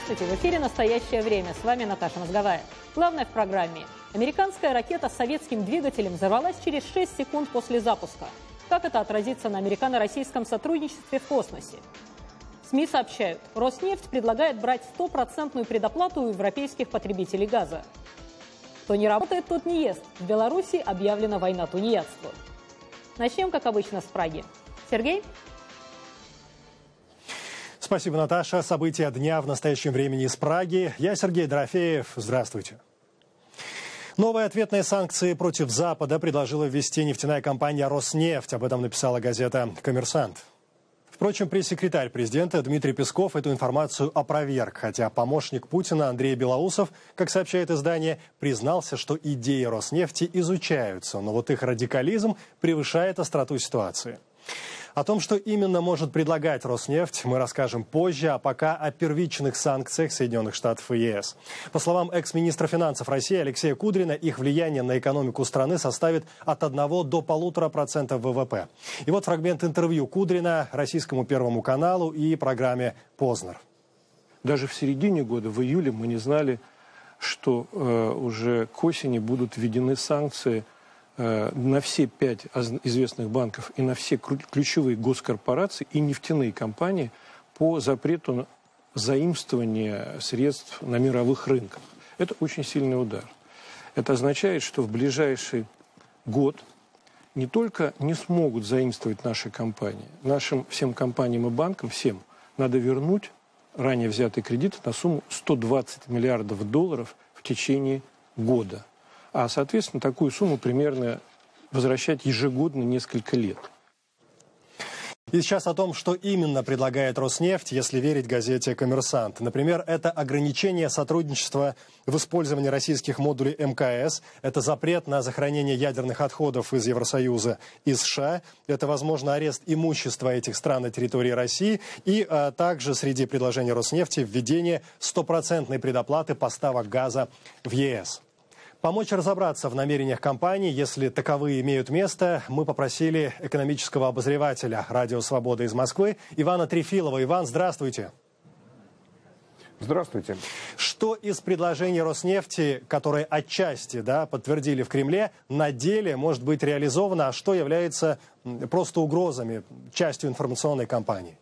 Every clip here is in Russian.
Здравствуйте! В эфире «Настоящее время». С вами Наташа Мозговая. Главное в программе. Американская ракета с советским двигателем взорвалась через 6 секунд после запуска. Как это отразится на американо-российском сотрудничестве в космосе? СМИ сообщают, Роснефть предлагает брать 100% предоплату у европейских потребителей газа. Кто не работает, тот не ест. В Беларуси объявлена война тунеядству. Начнем, как обычно, с Праги. Сергей? Спасибо, Наташа. События дня в настоящем времени из Праги. Я Сергей Дорофеев. Здравствуйте. Новые ответные санкции против Запада предложила ввести нефтяная компания «Роснефть». Об этом написала газета «Коммерсант». Впрочем, пресс-секретарь президента Дмитрий Песков эту информацию опроверг, хотя помощник Путина Андрей Белоусов, как сообщает издание, признался, что идеи Роснефти изучаются, но вот их радикализм превышает остроту ситуации. О том, что именно может предлагать Роснефть, мы расскажем позже, а пока о первичных санкциях Соединенных Штатов и ЕС. По словам экс-министра финансов России Алексея Кудрина, их влияние на экономику страны составит от 1 до 1,5% ВВП. И вот фрагмент интервью Кудрина Российскому Первому каналу и программе «Познер». Даже в середине года, в июле, мы не знали, что уже к осени будут введены санкции на все 5 известных банков и на все ключевые госкорпорации и нефтяные компании по запрету заимствования средств на мировых рынках. Это очень сильный удар. Это означает, что в ближайший год не только не смогут заимствовать наши компании, нашим всем компаниям и банкам, всем, надо вернуть ранее взятые кредиты на сумму 120 миллиардов долларов в течение года. А, соответственно, такую сумму примерно возвращать ежегодно несколько лет. И сейчас о том, что именно предлагает Роснефть, если верить газете «Коммерсант». Например, это ограничение сотрудничества в использовании российских модулей МКС, это запрет на захоронение ядерных отходов из Евросоюза и США, это, возможно, арест имущества этих стран на территории России и также среди предложений Роснефти введение 100% предоплаты поставок газа в ЕС. Помочь разобраться в намерениях компании, если таковые имеют место, мы попросили экономического обозревателя «Радио Свобода» из Москвы Ивана Трефилова. Иван, здравствуйте. Здравствуйте. Что из предложений Роснефти, которые отчасти подтвердили в Кремле, на деле может быть реализовано, а что является просто угрозами, частью информационной кампании?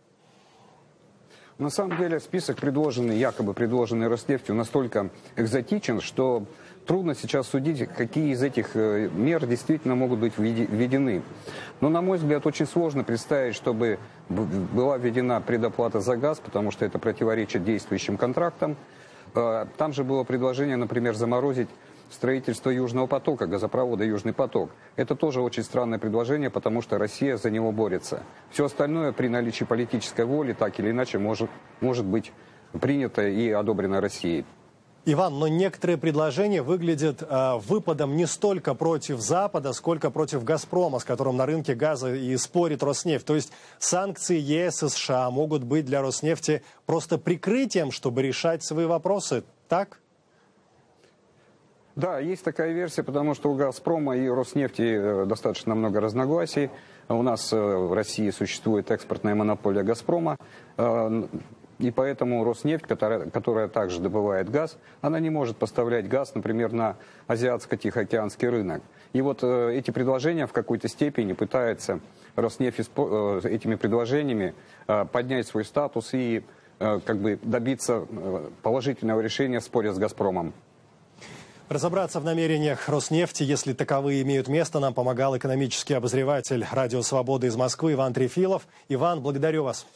На самом деле список, якобы предложенный Роснефтью, настолько экзотичен, что трудно сейчас судить, какие из этих мер действительно могут быть введены. Но, на мой взгляд, очень сложно представить, чтобы была введена предоплата за газ, потому что это противоречит действующим контрактам. Там же было предложение, например, заморозить строительство Южного потока, газопровода «Южный поток». Это тоже очень странное предложение, потому что Россия за него борется. Все остальное при наличии политической воли так или иначе может быть принято и одобрено Россией. Иван, но некоторые предложения выглядят выпадом не столько против Запада, сколько против «Газпрома», с которым на рынке газа и спорит Роснефть. То есть санкции ЕС и США могут быть для Роснефти просто прикрытием, чтобы решать свои вопросы, так? Да, есть такая версия, потому что у «Газпрома» и Роснефти достаточно много разногласий. У нас в России существует экспортная монополия «Газпрома». И поэтому Роснефть, которая также добывает газ, она не может поставлять газ, например, на азиатско-тихоокеанский рынок. И вот эти предложения в какой-то степени пытается Роснефть этими предложениями поднять свой статус и добиться положительного решения в споре с «Газпромом». Разобраться в намерениях Роснефти, если таковые имеют место, нам помогал экономический обозреватель «Радио Свобода» из Москвы Иван Трефилов. Иван, благодарю вас.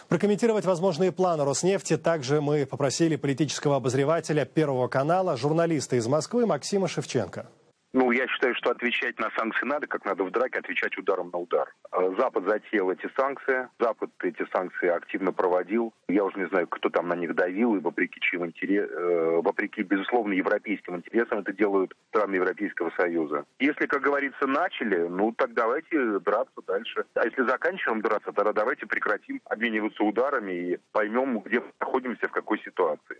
Прокомментировать возможные планы Роснефти также мы попросили политического обозревателя Первого канала, журналиста из Москвы Максима Шевченко. Я считаю, что отвечать на санкции надо, как надо в драке отвечать ударом на удар. Запад затеял эти санкции, Запад эти санкции активно проводил. Я уже не знаю, кто там на них давил, и вопреки безусловно, европейским интересам это делают страны Европейского Союза. Если, как говорится, начали, так давайте драться дальше. А если заканчиваем драться, тогда давайте прекратим обмениваться ударами и поймем, где мы находимся, в какой ситуации.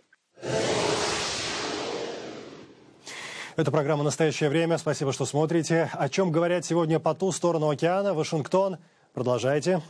Это программа «Настоящее время». Спасибо, что смотрите. О чем говорят сегодня по ту сторону океана? Вашингтон. Продолжайте.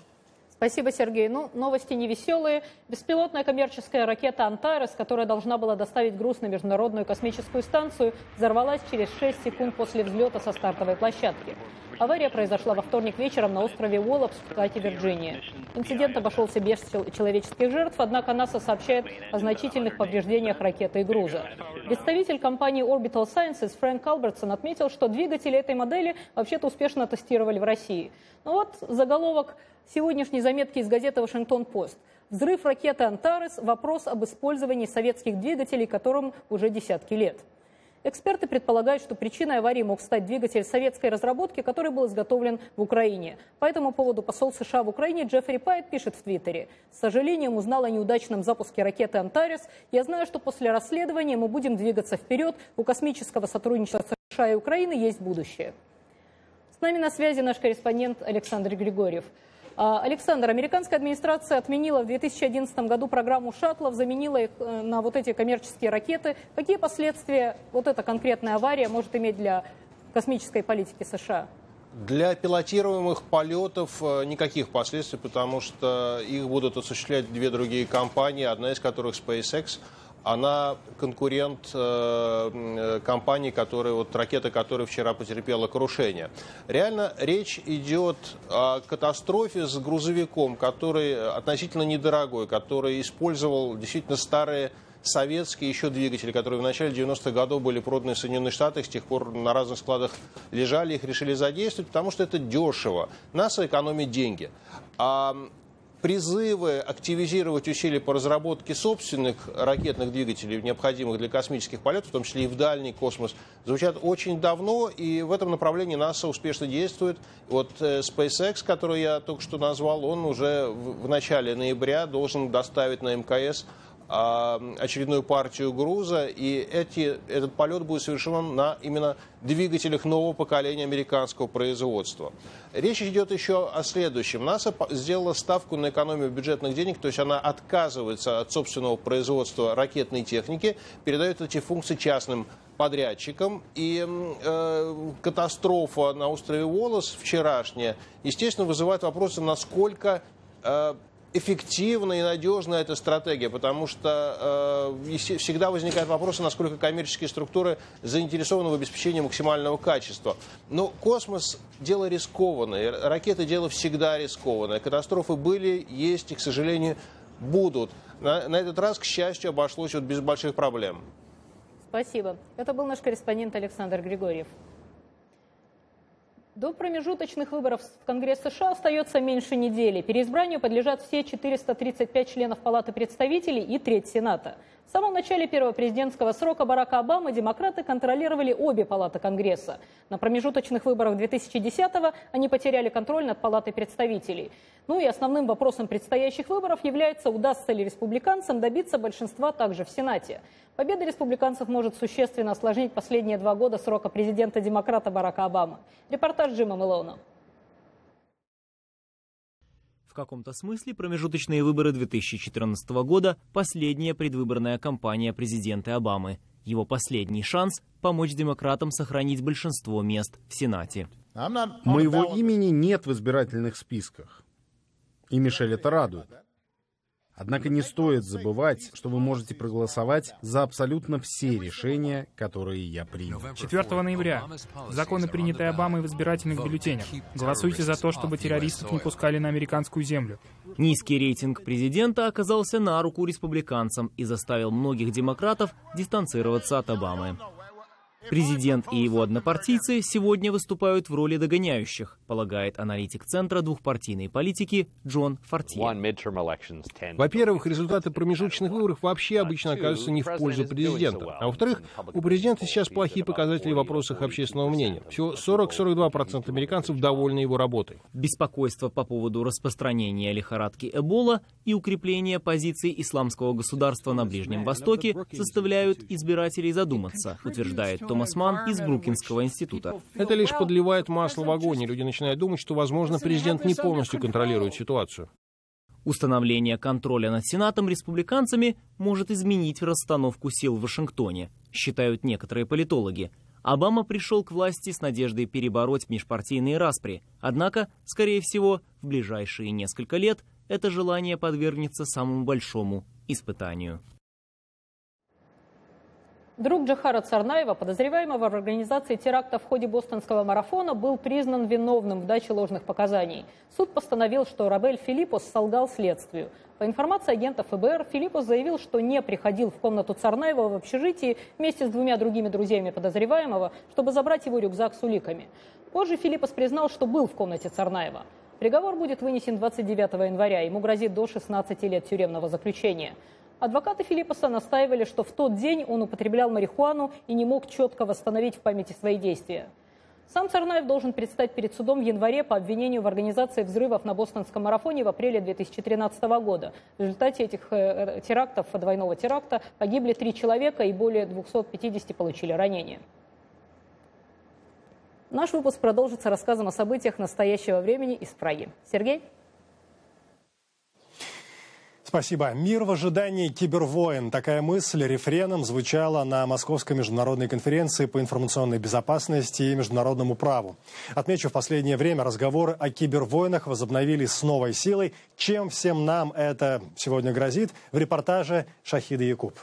Спасибо, Сергей. Ну, новости невеселые. Беспилотная коммерческая ракета «Антарес», которая должна была доставить груз на Международную космическую станцию, взорвалась через 6 секунд после взлета со стартовой площадки. Авария произошла во вторник вечером на острове Уоллапс в штате Вирджиния. Инцидент обошелся без человеческих жертв, однако НАСА сообщает о значительных повреждениях ракеты и груза. Представитель компании Orbital Sciences Фрэнк Албертсон отметил, что двигатели этой модели вообще-то успешно тестировали в России. Ну вот заголовок сегодняшней заметки из газеты «Вашингтон-Пост». Взрыв ракеты «Антарес» – вопрос об использовании советских двигателей, которым уже десятки лет. Эксперты предполагают, что причиной аварии мог стать двигатель советской разработки, который был изготовлен в Украине. По этому поводу посол США в Украине Джеффри Пайт пишет в Твиттере: «С сожалением узнал о неудачном запуске ракеты «Антарес». Я знаю, что после расследования мы будем двигаться вперед. У космического сотрудничества США и Украины есть будущее». С нами на связи наш корреспондент Александр Григорьев. Александр, американская администрация отменила в 2011 году программу шаттлов, заменила их на вот эти коммерческие ракеты. Какие последствия вот эта конкретная авария может иметь для космической политики США? Для пилотируемых полетов никаких последствий, потому что их будут осуществлять две другие компании, одна из которых SpaceX. Она конкурент компании, ракета которой вчера потерпела крушение. Реально речь идет о катастрофе с грузовиком, который относительно недорогой, который использовал действительно старые советские еще двигатели, которые в начале 90-х годов были проданы в Соединенные Штаты, с тех пор на разных складах лежали, их решили задействовать, потому что это дешево. НАСА экономит деньги. Призывы активизировать усилия по разработке собственных ракетных двигателей, необходимых для космических полетов, в том числе и в дальний космос, звучат очень давно, и в этом направлении НАСА успешно действует. Вот SpaceX, который я только что назвал, он уже в начале ноября должен доставить на МКС очередную партию груза, и этот полет будет совершен на именно двигателях нового поколения американского производства. Речь идет еще о следующем. НАСА сделала ставку на экономию бюджетных денег, то есть она отказывается от собственного производства ракетной техники, передает эти функции частным подрядчикам. И катастрофа на острове Уоллапс вчерашняя, естественно, вызывает вопросы, насколько эффективна и надежна эта стратегия, потому что всегда возникает вопрос, насколько коммерческие структуры заинтересованы в обеспечении максимального качества. Но космос – дело рискованное, ракеты – дело всегда рискованное. Катастрофы были, есть и, к сожалению, будут. На этот раз, к счастью, обошлось без больших проблем. Спасибо. Это был наш корреспондент Александр Григорьев. До промежуточных выборов в Конгресс США остается меньше недели. Переизбранию подлежат все 435 членов Палаты представителей и треть Сената. В самом начале первого президентского срока Барака Обамы демократы контролировали обе палаты Конгресса. На промежуточных выборах 2010-го они потеряли контроль над Палатой представителей. Ну и основным вопросом предстоящих выборов является, удастся ли республиканцам добиться большинства также в Сенате. Победа республиканцев может существенно осложнить последние 2 года срока президента-демократа Барака Обамы. Репортаж Джима Мэлоуна. В каком-то смысле промежуточные выборы 2014 года – последняя предвыборная кампания президента Обамы. Его последний шанс – помочь демократам сохранить большинство мест в Сенате. Моего имени нет в избирательных списках. И Мишель это радует. Однако не стоит забывать, что вы можете проголосовать за абсолютно все решения, которые я принял. 4 ноября. Законы, принятые Обамой в избирательных бюллетенях. Голосуйте за то, чтобы террористов не пускали на американскую землю. Низкий рейтинг президента оказался на руку республиканцам и заставил многих демократов дистанцироваться от Обамы. Президент и его однопартийцы сегодня выступают в роли догоняющих, полагает аналитик Центра двухпартийной политики Джон Фортье. Во-первых, результаты промежуточных выборов вообще обычно оказываются не в пользу президента. А во-вторых, у президента сейчас плохие показатели в вопросах общественного мнения. Всего 40-42% американцев довольны его работой. Беспокойство по поводу распространения лихорадки Эбола и укрепления позиций исламского государства на Ближнем Востоке заставляют избирателей задуматься, утверждает Томас Манн из Брукинского института. Это лишь подливает масло в огонь, и люди начинают думать, что, возможно, президент не полностью контролирует ситуацию. Установление контроля над Сенатом республиканцами может изменить расстановку сил в Вашингтоне, считают некоторые политологи. Обама пришел к власти с надеждой перебороть межпартийные распри. Однако, скорее всего, в ближайшие несколько лет это желание подвергнется самому большому испытанию. Друг Джохара Царнаева, подозреваемого в организации теракта в ходе бостонского марафона, был признан виновным в даче ложных показаний. Суд постановил, что Робель Филиппос солгал следствию. По информации агентов ФБР, Филиппос заявил, что не приходил в комнату Царнаева в общежитии вместе с двумя другими друзьями подозреваемого, чтобы забрать его рюкзак с уликами. Позже Филиппос признал, что был в комнате Царнаева. Приговор будет вынесен 29 января. Ему грозит до 16 лет тюремного заключения. Адвокаты Филиппоса настаивали, что в тот день он употреблял марихуану и не мог четко восстановить в памяти свои действия. Сам Царнаев должен предстать перед судом в январе по обвинению в организации взрывов на бостонском марафоне в апреле 2013 года. В результате этих терактов, двойного теракта, погибли 3 человека и более 250 получили ранения. Наш выпуск продолжится рассказом о событиях настоящего времени из Праги. Сергей? Спасибо. Мир в ожидании кибервойн. Такая мысль рефреном звучала на Московской международной конференции по информационной безопасности и международному праву. Отмечу, в последнее время разговоры о кибервойнах возобновились с новой силой. Чем всем нам это сегодня грозит? В репортаже Шахида Якуб.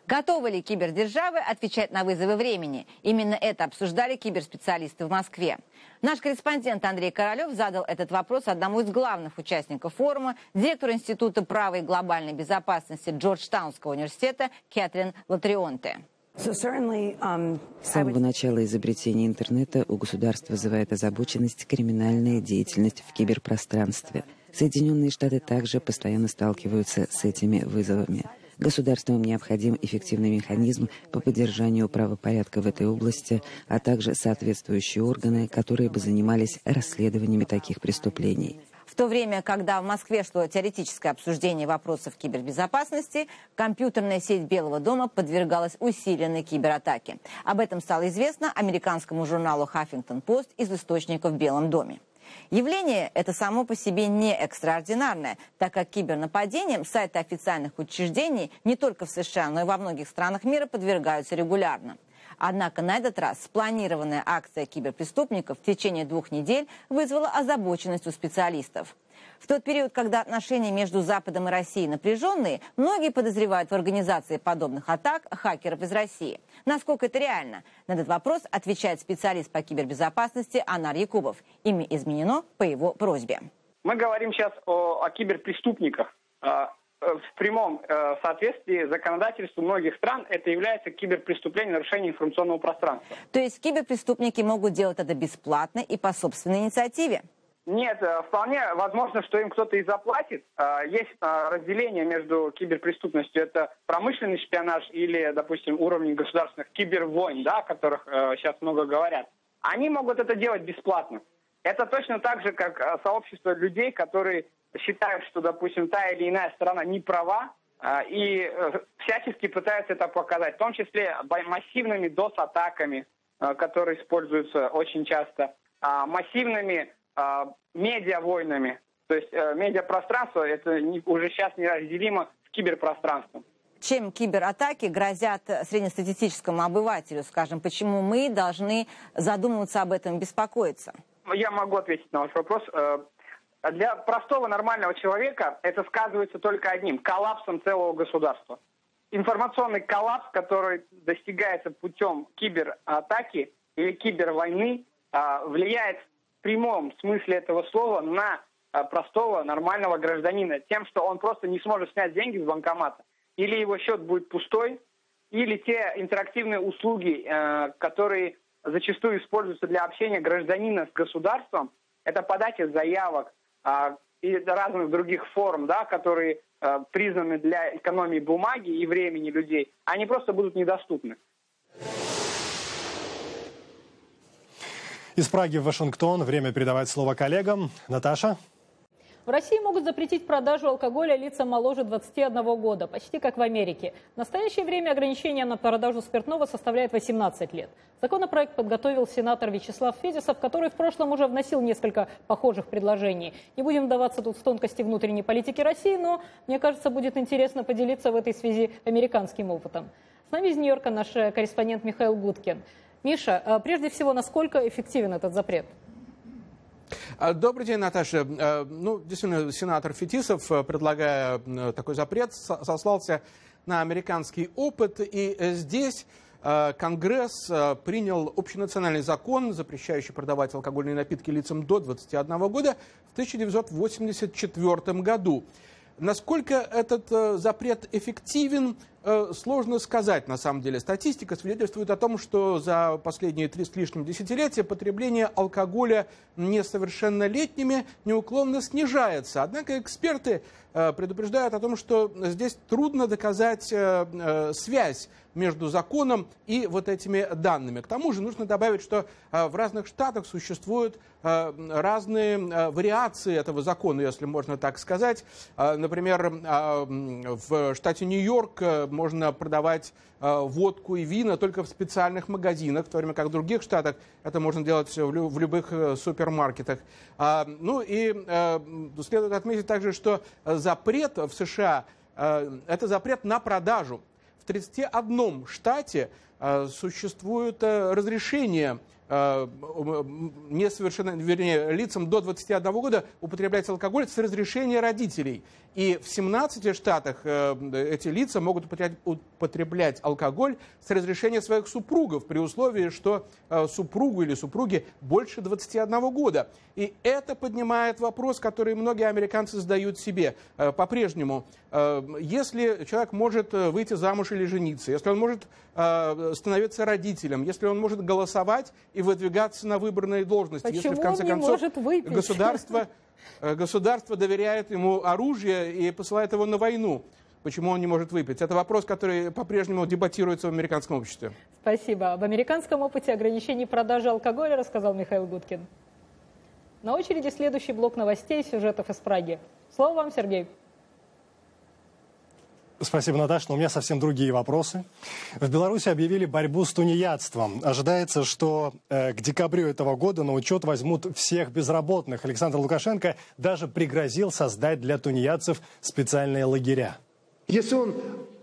Готовы ли кибердержавы отвечать на вызовы времени? Именно это обсуждали киберспециалисты в Москве. Наш корреспондент Андрей Королев задал этот вопрос одному из главных участников форума, директору Института права и глобальной безопасности Джорджтаунского университета Кэтрин Латрионте. С самого начала изобретения интернета у государств вызывает озабоченность криминальная деятельность в киберпространстве. Соединенные Штаты также постоянно сталкиваются с этими вызовами. Государствам необходим эффективный механизм по поддержанию правопорядка в этой области, а также соответствующие органы, которые бы занимались расследованиями таких преступлений. В то время, когда в Москве шло теоретическое обсуждение вопросов кибербезопасности, компьютерная сеть Белого дома подвергалась усиленной кибератаке. Об этом стало известно американскому журналу «Хаффингтон Пост» из источников в Белом доме. Явление это само по себе не экстраординарное, так как кибернападениям сайты официальных учреждений не только в США, но и во многих странах мира подвергаются регулярно. Однако на этот раз спланированная акция киберпреступников в течение 2 недель вызвала озабоченность у специалистов. В тот период, когда отношения между Западом и Россией напряженные, многие подозревают в организации подобных атак хакеров из России. Насколько это реально? На этот вопрос отвечает специалист по кибербезопасности Анар Якубов. Имя изменено по его просьбе. Мы говорим сейчас о киберпреступниках. В прямом соответствии законодательству многих стран это является киберпреступлением нарушения информационного пространства. То есть киберпреступники могут делать это бесплатно и по собственной инициативе? Нет, вполне возможно, что им кто-то и заплатит. Есть разделение между киберпреступностью. Это промышленный шпионаж или, допустим, уровни государственных кибервойн, да, о которых сейчас много говорят. Они могут это делать бесплатно. Это точно так же, как сообщество людей, которые считают, что, допустим, та или иная сторона не права, и всячески пытаются это показать, в том числе массивными DOS-атаками, которые используются очень часто, массивными медиавойнами. То есть медиапространство это уже сейчас неразделимо с киберпространством. Чем кибератаки грозят среднестатистическому обывателю, скажем, почему мы должны задумываться об этом и беспокоиться? Я могу ответить на ваш вопрос. Для простого нормального человека это сказывается только одним – коллапсом целого государства. Информационный коллапс, который достигается путем кибератаки или кибервойны, влияет в прямом смысле этого слова на простого нормального гражданина тем, что он просто не сможет снять деньги с банкомата. Или его счет будет пустой, или те интерактивные услуги, которые зачастую используются для общения гражданина с государством, это подача заявок и разных других форм, да, которые признаны для экономии бумаги и времени людей, они просто будут недоступны. Из Праги в Вашингтон. Время передавать слово коллегам. Наташа. В России могут запретить продажу алкоголя лицам моложе 21 года, почти как в Америке. В настоящее время ограничение на продажу спиртного составляет 18 лет. Законопроект подготовил сенатор Вячеслав Федисов, который в прошлом уже вносил несколько похожих предложений. Не будем вдаваться тут в тонкости внутренней политики России, но, мне кажется, будет интересно поделиться в этой связи американским опытом. С нами из Нью-Йорка наш корреспондент Михаил Гудкин. Миша, прежде всего, насколько эффективен этот запрет? Добрый день, Наташа. Действительно, сенатор Фетисов, предлагая такой запрет, сослался на американский опыт. И здесь Конгресс принял общенациональный закон, запрещающий продавать алкогольные напитки лицам до 21 года в 1984 году. Насколько этот запрет эффективен, сложно сказать на самом деле. Статистика свидетельствует о том, что за последние 3 с лишним десятилетия потребление алкоголя несовершеннолетними неуклонно снижается. Однако эксперты предупреждают о том, что здесь трудно доказать связь между законом и вот этими данными. К тому же нужно добавить, что в разных штатах существуют разные вариации этого закона, если можно так сказать. Например, в штате Нью-Йорк можно продавать водку и вина только в специальных магазинах, в то время как в других штатах это можно делать в любых супермаркетах. Следует отметить также, что запрет в США – это запрет на продажу. В 31 штате существует разрешение лицам до 21 года употреблять алкоголь с разрешения родителей. И в 17 штатах эти лица могут употреблять алкоголь с разрешения своих супругов, при условии, что супругу или супруге больше 21 года. И это поднимает вопрос, который многие американцы задают себе по-прежнему. Если человек может выйти замуж или жениться, если он может становиться родителем, если он может голосовать и выдвигаться на выбранные должности, почему если в конце концов государство доверяет ему оружие и посылает его на войну, почему он не может выпить? Это вопрос, который по-прежнему дебатируется в американском обществе. Спасибо. Об американском опыте ограничений продажи алкоголя рассказал Михаил Гудкин. На очереди следующий блок новостей и сюжетов из Праги. Слово вам, Сергей. Спасибо, Наташа. Но у меня совсем другие вопросы. В Беларуси объявили борьбу с тунеядством. Ожидается, что к декабрю этого года на учет возьмут всех безработных. Александр Лукашенко даже пригрозил создать для тунеядцев специальные лагеря. Если он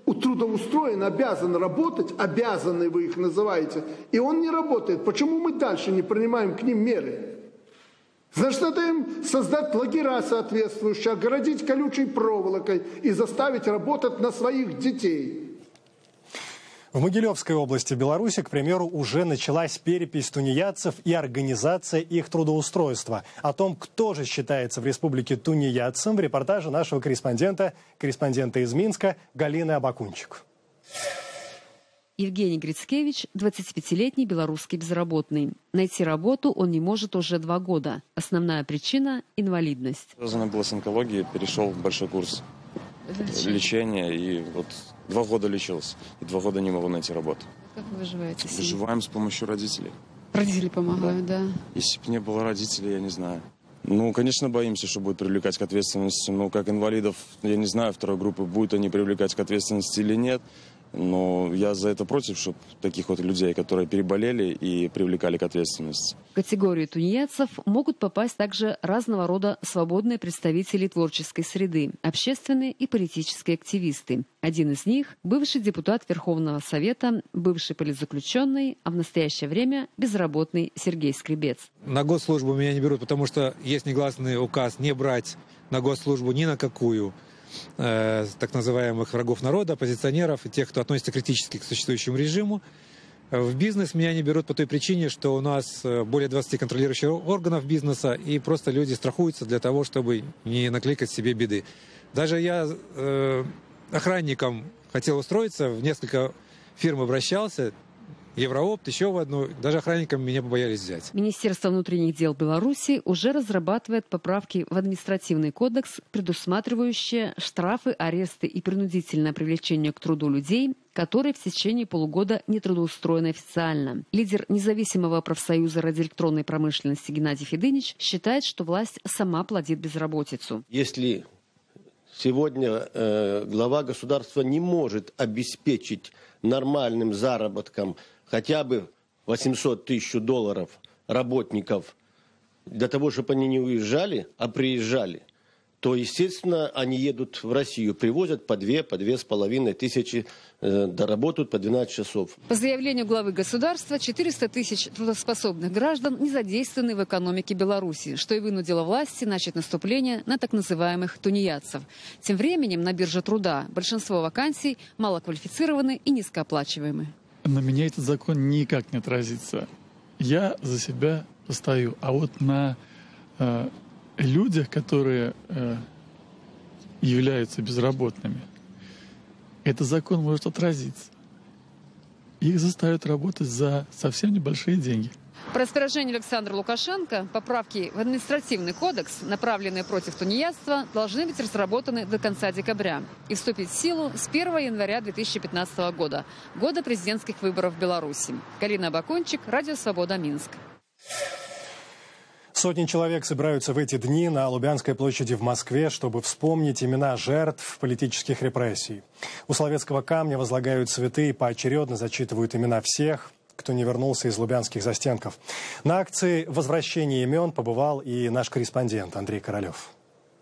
трудоустроен, обязан работать, обязанные вы их называете, и он не работает, почему мы дальше не принимаем к ним меры? Значит, надо им создать лагеря соответствующие, огородить колючей проволокой и заставить работать на своих детей. В Могилевской области Беларуси, к примеру, уже началась перепись тунеядцев и организация их трудоустройства. О том, кто же считается в республике тунеядцем, в репортаже нашего корреспондента из Минска Галины Абакунчик. Евгений Грицкевич – 25-летний белорусский безработный. Найти работу он не может уже 2 года. Основная причина – инвалидность. Связано было с онкологией, перешел в большой курс лечения и вот 2 года лечился. И 2 года не могу найти работу. Как вы выживаете? Выживаем с помощью родителей. Родители помогают, да? Если бы не было родителей, я не знаю. Конечно, боимся, что будет привлекать к ответственности. Как инвалидов, я не знаю, 2-й группы, будут они привлекать к ответственности или нет. Но я за это против, чтобы таких вот людей, которые переболели, и привлекали к ответственности. В категорию тунеядцев могут попасть также разного рода свободные представители творческой среды, общественные и политические активисты. Один из них – бывший депутат Верховного Совета, бывший политзаключенный, а в настоящее время безработный Сергей Скребец. На госслужбу меня не берут, потому что есть негласный указ не брать на госслужбу ни на какую так называемых врагов народа, оппозиционеров и тех, кто относится критически к существующему режиму. В бизнес меня не берут по той причине, что у нас более 20 контролирующих органов бизнеса, и просто люди страхуются для того, чтобы не накликать себе беды. Даже я охранником хотел устроиться, в несколько фирм обращался, Евроопт, еще в одну, даже охранникам меня побоялись взять. Министерство внутренних дел Беларуси уже разрабатывает поправки в административный кодекс, предусматривающие штрафы, аресты и принудительное привлечение к труду людей, которые в течение полугода не трудоустроены официально. Лидер независимого профсоюза радиоэлектронной промышленности Геннадий Федынич считает, что власть сама плодит безработицу. Если сегодня глава государства не может обеспечить нормальным заработком хотя бы 800 тысяч долларов работников для того, чтобы они не уезжали, а приезжали, то, естественно, они едут в Россию, привозят по 2,5 тысячи, доработают по 12 часов. По заявлению главы государства, 400 тысяч трудоспособных граждан не задействованы в экономике Беларуси, что и вынудило власти начать наступление на так называемых тунеядцев. Тем временем на бирже труда большинство вакансий малоквалифицированы и низкооплачиваемы. На меня этот закон никак не отразится. Я за себя постою. А вот на людях, которые являются безработными, этот закон может отразиться. Их заставят работать за совсем небольшие деньги. По распоряжению Александра Лукашенко поправки в административный кодекс, направленные против тунеядства, должны быть разработаны до конца декабря и вступить в силу с 1 января 2015 года, года президентских выборов в Беларуси. Галина Бакунчик, Радио Свобода, Минск. Сотни человек собираются в эти дни на Лубянской площади в Москве, чтобы вспомнить имена жертв политических репрессий. У Соловецкого камня возлагают цветы и поочередно зачитывают имена всех, кто не вернулся из лубянских застенков. На акции возвращения имен побывал и наш корреспондент Андрей Королев.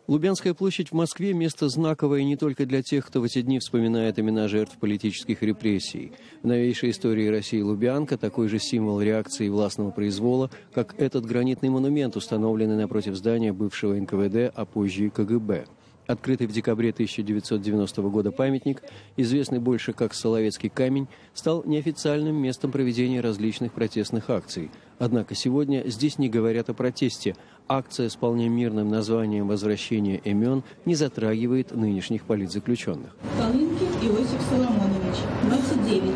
Лубянская площадь в Москве – место знаковое не только для тех, кто в эти дни вспоминает имена жертв политических репрессий. В новейшей истории России Лубянка – такой же символ реакции властного произвола, как этот гранитный монумент, установленный напротив здания бывшего НКВД, а позже и КГБ. Открытый в декабре 1990 года памятник, известный больше как Соловецкий камень, стал неофициальным местом проведения различных протестных акций. Однако сегодня здесь не говорят о протесте. Акция с вполне мирным названием «Возвращение имен» не затрагивает нынешних политзаключенных. Полынкин Иосиф Соломонович, 29 лет,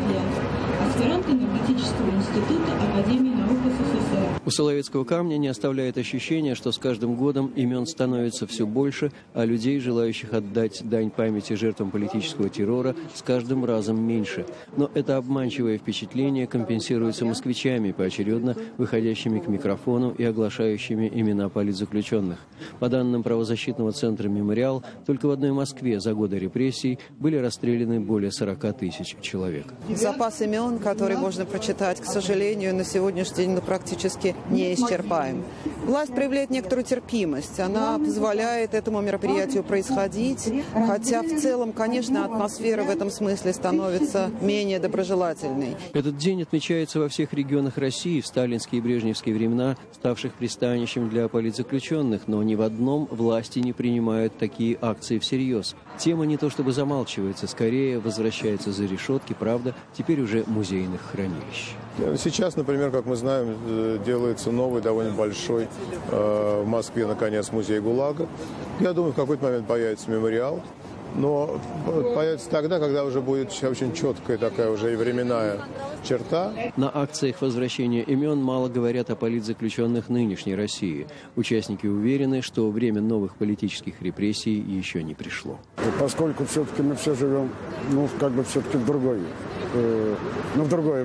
аспирант энергетического института Академии наук СССР. У Соловецкого камня не оставляет ощущения, что с каждым годом имен становится все больше, а людей, желающих отдать дань памяти жертвам политического террора, с каждым разом меньше. Но это обманчивое впечатление компенсируется москвичами, поочередно выходящими к микрофону и оглашающими имена политзаключенных. По данным правозащитного центра «Мемориал», только в одной Москве за годы репрессий были расстреляны более 40 тысяч человек. Запас имен, который можно прочитать, к сожалению, на сегодняшний день практически не исчерпаем. Власть проявляет некоторую терпимость. Она позволяет этому мероприятию происходить, хотя в целом, конечно, атмосфера в этом смысле становится менее доброжелательной. Этот день отмечается во всех регионах России в сталинские и брежневские времена, ставших пристанищем для политзаключенных, но ни в одном власти не принимают такие акции всерьез. Тема не то чтобы замалчивается, скорее возвращается за решетки, правда, теперь уже музейных хранилищ. Сейчас, например, как мы знаем, делается новый, довольно большой в Москве, наконец, музей ГУЛАГа. Я думаю, в какой-то момент появится мемориал. Но появится тогда, когда уже будет очень четкая такая уже и временная черта. На акциях возвращения имен мало говорят о политзаключенных нынешней России. Участники уверены, что время новых политических репрессий еще не пришло. Поскольку все-таки мы все живем, все-таки в другое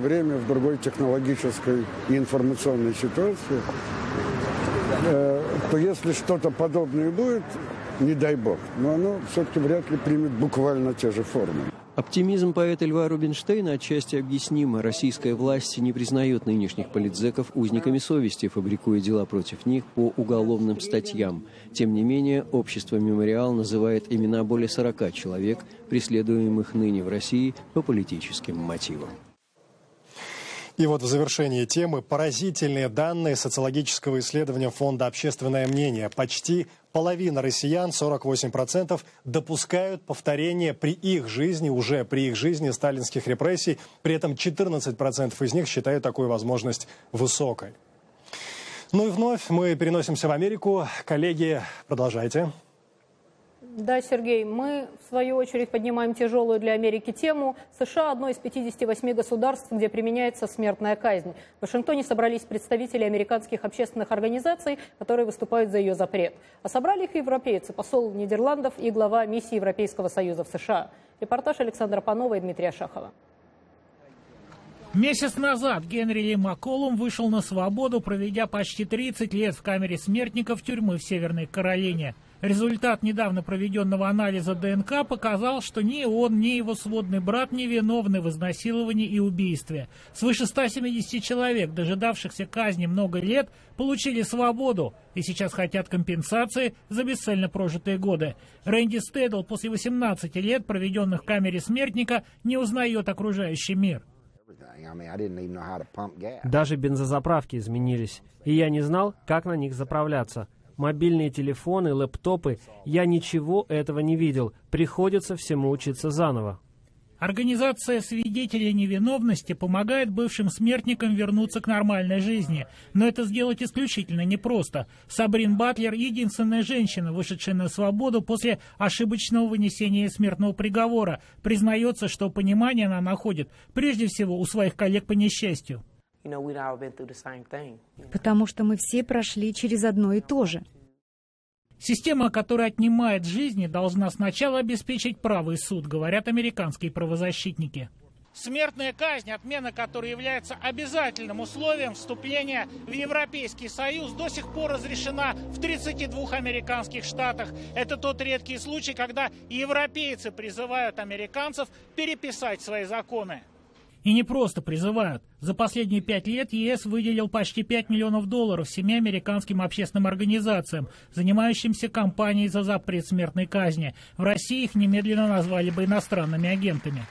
время, в другой технологической и информационной ситуации, то если что-то подобное будет, не дай бог, но оно все-таки вряд ли примет буквально те же формы. Оптимизм поэта Льва Рубинштейна отчасти объясним. Российская власть не признает нынешних политзеков узниками совести, фабрикуя дела против них по уголовным статьям. Тем не менее, общество «Мемориал» называет имена более 40 человек, преследуемых ныне в России по политическим мотивам. И вот в завершении темы поразительные данные социологического исследования Фонда «Общественное мнение». Почти половина россиян, 48%, допускают повторение при их жизни сталинских репрессий. При этом 14% из них считают такую возможность высокой. Ну и вновь мы переносимся в Америку. Коллеги, продолжайте. Да, Сергей, мы, в свою очередь, поднимаем тяжелую для Америки тему. США – одно из 58 государств, где применяется смертная казнь. В Вашингтоне собрались представители американских общественных организаций, которые выступают за ее запрет. А собрали их европейцы, посол Нидерландов и глава миссии Европейского Союза в США. Репортаж Александра Панова и Дмитрия Шахова. Месяц назад Генри Ли Макколум вышел на свободу, проведя почти 30 лет в камере смертников тюрьмы в Северной Каролине. Результат недавно проведенного анализа ДНК показал, что ни он, ни его сводный брат не виновны в изнасиловании и убийстве. Свыше 170 человек, дожидавшихся казни много лет, получили свободу и сейчас хотят компенсации за бесцельно прожитые годы. Рэнди Стэдл после 18 лет, проведенных в камере смертника, не узнает окружающий мир. Даже бензозаправки изменились, и я не знал, как на них заправляться. Мобильные телефоны, лэптопы, я ничего этого не видел. Приходится всему учиться заново. Организация свидетелей невиновности помогает бывшим смертникам вернуться к нормальной жизни. Но это сделать исключительно непросто. Сабрин Батлер — единственная женщина, вышедшая на свободу после ошибочного вынесения смертного приговора. Признается, что понимание она находит прежде всего у своих коллег по несчастью. Потому что мы все прошли через одно и то же. Система, которая отнимает жизни, должна сначала обеспечить правый суд, говорят американские правозащитники. Смертная казнь, отмена которой является обязательным условием вступления в Европейский Союз, до сих пор разрешена в 32 американских штатах. Это тот редкий случай, когда европейцы призывают американцев переписать свои законы. И не просто призывают. За последние 5 лет ЕС выделил почти $5 миллионов 7 американским общественным организациям, занимающимся кампанией за запрет смертной казни. В России их немедленно назвали бы иностранными агентами.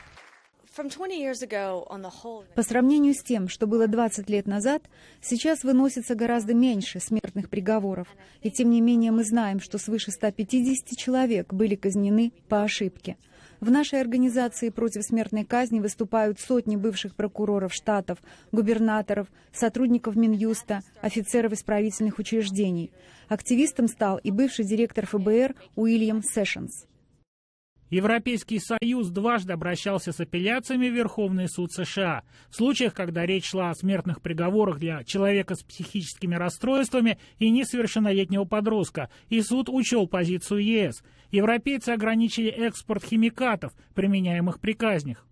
По сравнению с тем, что было 20 лет назад, сейчас выносится гораздо меньше смертных приговоров. И тем не менее мы знаем, что свыше 150 человек были казнены по ошибке. В нашей организации против смертной казни выступают сотни бывших прокуроров штатов, губернаторов, сотрудников Минюста, офицеров исправительных учреждений. Активистом стал и бывший директор ФБР Уильям Сэшенс. Европейский Союз дважды обращался с апелляциями в Верховный суд США. В случаях, когда речь шла о смертных приговорах для человека с психическими расстройствами и несовершеннолетнего подростка, и суд учел позицию ЕС. Европейцы ограничили экспорт химикатов, применяемых при казнях.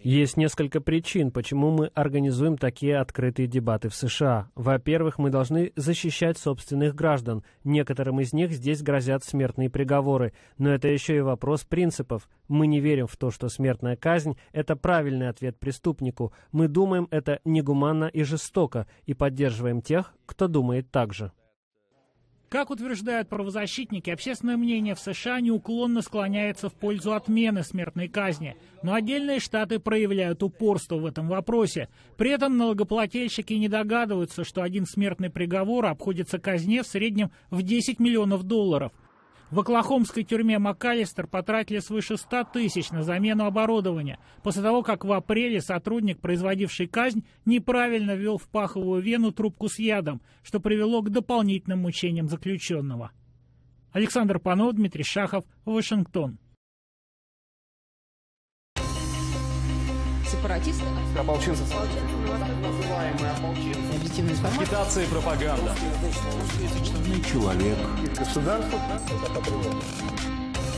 Есть несколько причин, почему мы организуем такие открытые дебаты в США. Во-первых, мы должны защищать собственных граждан. Некоторым из них здесь грозят смертные приговоры. Но это еще и вопрос принципов. Мы не верим в то, что смертная казнь – это правильный ответ преступнику. Мы думаем, это негуманно и жестоко, и поддерживаем тех, кто думает так же. Как утверждают правозащитники, общественное мнение в США неуклонно склоняется в пользу отмены смертной казни. Но отдельные штаты проявляют упорство в этом вопросе. При этом налогоплательщики не догадываются, что один смертный приговор обходится казне в среднем в $10 миллионов. В оклахомской тюрьме МакАлистер потратили свыше 100 тысяч на замену оборудования, после того, как в апреле сотрудник, производивший казнь, неправильно ввел в паховую вену трубку с ядом, что привело к дополнительным мучениям заключенного. Александр Панов, Дмитрий Шахов, Вашингтон. Сепаратисты? Ополченцы. Агитация и пропаганда. Человек. Государство.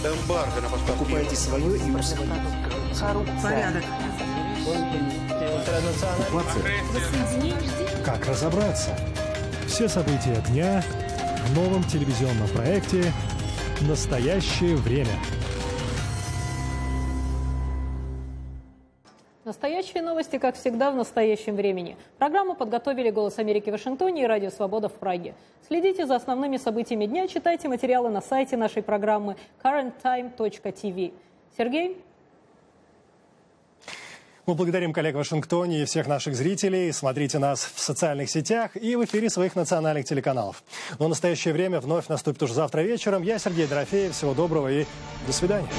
Эмбарго на поставку. Покупайте свое и порядок. Как разобраться? Все события дня в новом телевизионном проекте «Настоящее время». Настоящие новости, как всегда, в настоящем времени. Программу подготовили «Голос Америки» в Вашингтоне и «Радио Свобода» в Праге. Следите за основными событиями дня, читайте материалы на сайте нашей программы currenttime.tv. Сергей? Мы благодарим коллег в Вашингтоне и всех наших зрителей. Смотрите нас в социальных сетях и в эфире своих национальных телеканалов. Но настоящее время вновь наступит уже завтра вечером. Я Сергей Дорофеев. Всего доброго и до свидания.